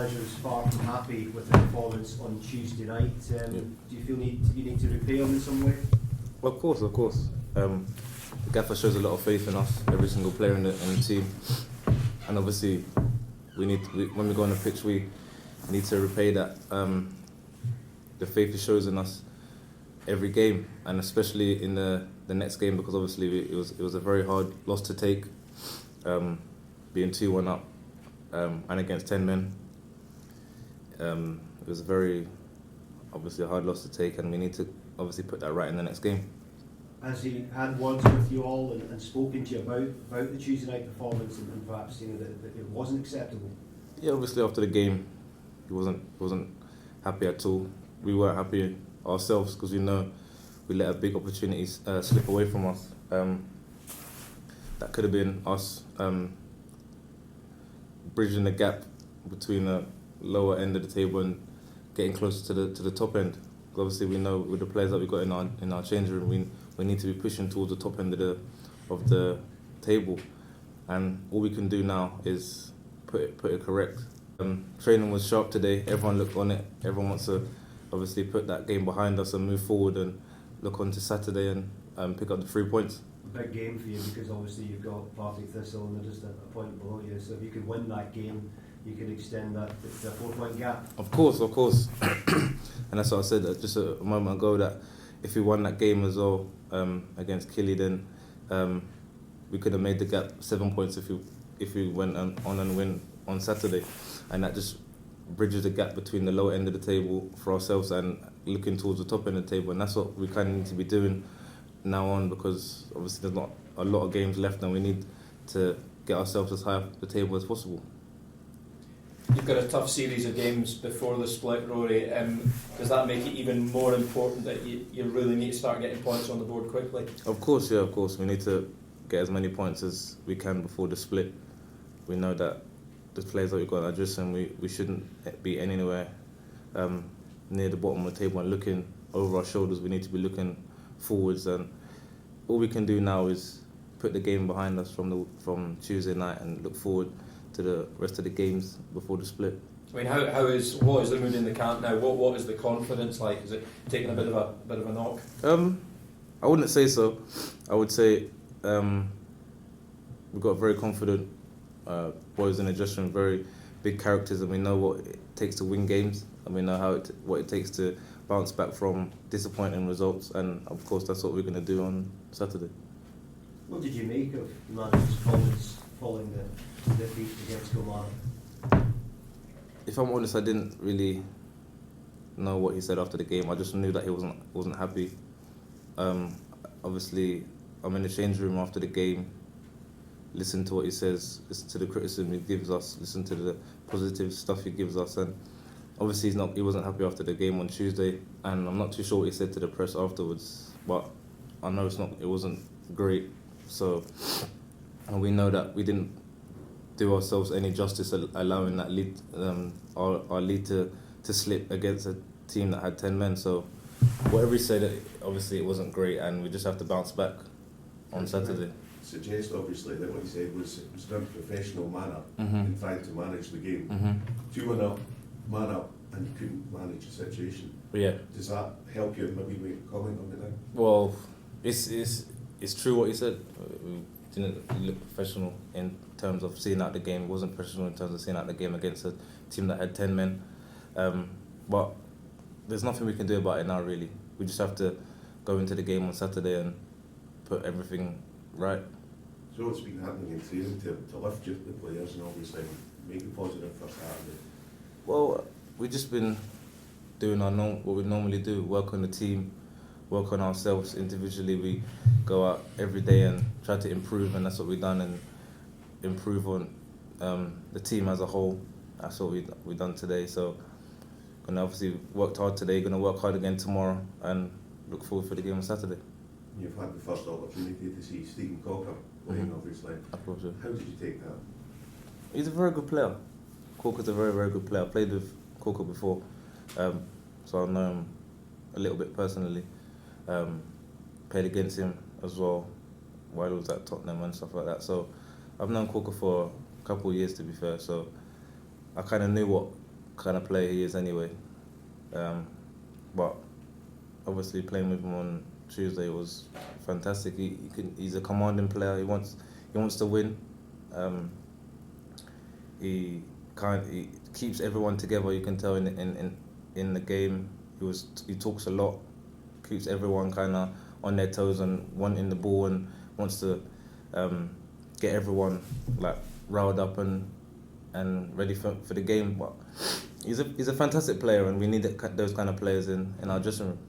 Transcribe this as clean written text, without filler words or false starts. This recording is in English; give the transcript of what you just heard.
manager is far from happy with the performance on Tuesday night. Do you feel you need to repay him in some way? Well, of course. The gaffer shows a lot of faith in us, every single player in the team, and obviously when we go on the pitch, we need to repay that. The faith he shows in us every game, and especially in the next game, because obviously it was a very hard loss to take, being 2-1 up and against 10 men. It was obviously a hard loss to take, and we need to obviously put that right in the next game. Has he had words with you all and spoken to you about the Tuesday night performance and perhaps that it wasn't acceptable? Yeah, obviously after the game, he wasn't happy at all. We weren't happy ourselves because we know we let a big opportunity slip away from us. That could have been us bridging the gap between the lower end of the table and getting closer to the top end. Obviously, we know with the players that we got in our change room, we need to be pushing towards the top end of the table, and all we can do now is put it correct. Training was sharp today. Everyone looked on it. Everyone wants to obviously put that game behind us and move forward and look on to Saturday and pick up the 3 points. Big game for you because obviously you've got Partick Thistle and they're just a point below you. So if you could win that game, you could extend that to a 4-point gap. Of course. And that's what I said just a moment ago, that if we won that game as well against Killy, then we could have made the gap 7 points if we went on and win on Saturday, and that just bridges the gap between the lower end of the table for ourselves and looking towards the top end of the table, and that's what we kind of need to be doing now on, because obviously there's not a lot of games left and we need to get ourselves as high up the table as possible. You've got a tough series of games before the split, Rory. Does that make it even more important that you really need to start getting points on the board quickly? Of course. We need to get as many points as we can before the split. We know that the players that we've got in our dressing, we shouldn't be anywhere near the bottom of the table and looking over our shoulders. We need to be looking forwards, and all we can do now is put the game behind us from Tuesday night and look forward to the rest of the games before the split. I mean, what is the mood in the camp now? What is the confidence like? Is it taking a bit of a knock? I wouldn't say so. I would say we've got very confident boys in the dressing room, very big characters, and we know what it takes to win games, and we know what it takes to bounce back from disappointing results, and of course that's what we're going to do on Saturday. What did you make of the manager's comments following the defeat against Kilmarnock? If I'm honest, I didn't really know what he said after the game. I just knew that he wasn't happy. Obviously, I'm in the change room after the game. Listen to what he says, listen to the criticism he gives us, listen to the positive stuff he gives us, and obviously he wasn't happy after the game on Tuesday, and I'm not too sure what he said to the press afterwards, but I know it wasn't great. So, and we know that we didn't do ourselves any justice allowing that lead, our lead to slip against a team that had 10 men. So whatever he said, obviously it wasn't great, and we just have to bounce back on Saturday. Suggest obviously that what he said was done in a professional manner in trying to manage the game. 2-1 up, man up, and you couldn't manage the situation. Yeah. Does that help you? Maybe make a comment on it then? Well, it's true what he said. We didn't look professional in terms of seeing out the game. It wasn't professional in terms of seeing out the game against a team that had 10 men. But there's nothing we can do about it now, really. We just have to go into the game on Saturday and put everything right. So what's been happening in training to lift the players and obviously make it positive for Saturday? Well, we've just been doing what we normally do, work on the team, work on ourselves individually. We go out every day and try to improve, and that's what we've done, and improve on the team as a whole. That's what we've done today. So, and obviously worked hard today, going to work hard again tomorrow, and look forward for the game on Saturday. You've had the first opportunity to see Stephen Cocker playing, obviously. Of course, yeah. How did you take that? He's a very good player. Corker's a very, very good player. I played with Corker before, so I know him a little bit personally. Played against him as well while he was at Tottenham and stuff like that. So I've known Corker for a couple of years, to be fair. So I kind of knew what kind of player he is anyway. But obviously playing with him on Tuesday was fantastic. He's a commanding player. He wants to win. He keeps everyone together. You can tell in the game. He talks a lot, keeps everyone kind of on their toes and wanting the ball, and wants to get everyone like riled up and ready for the game. But he's a fantastic player, and we need those kind of players in our dressing room.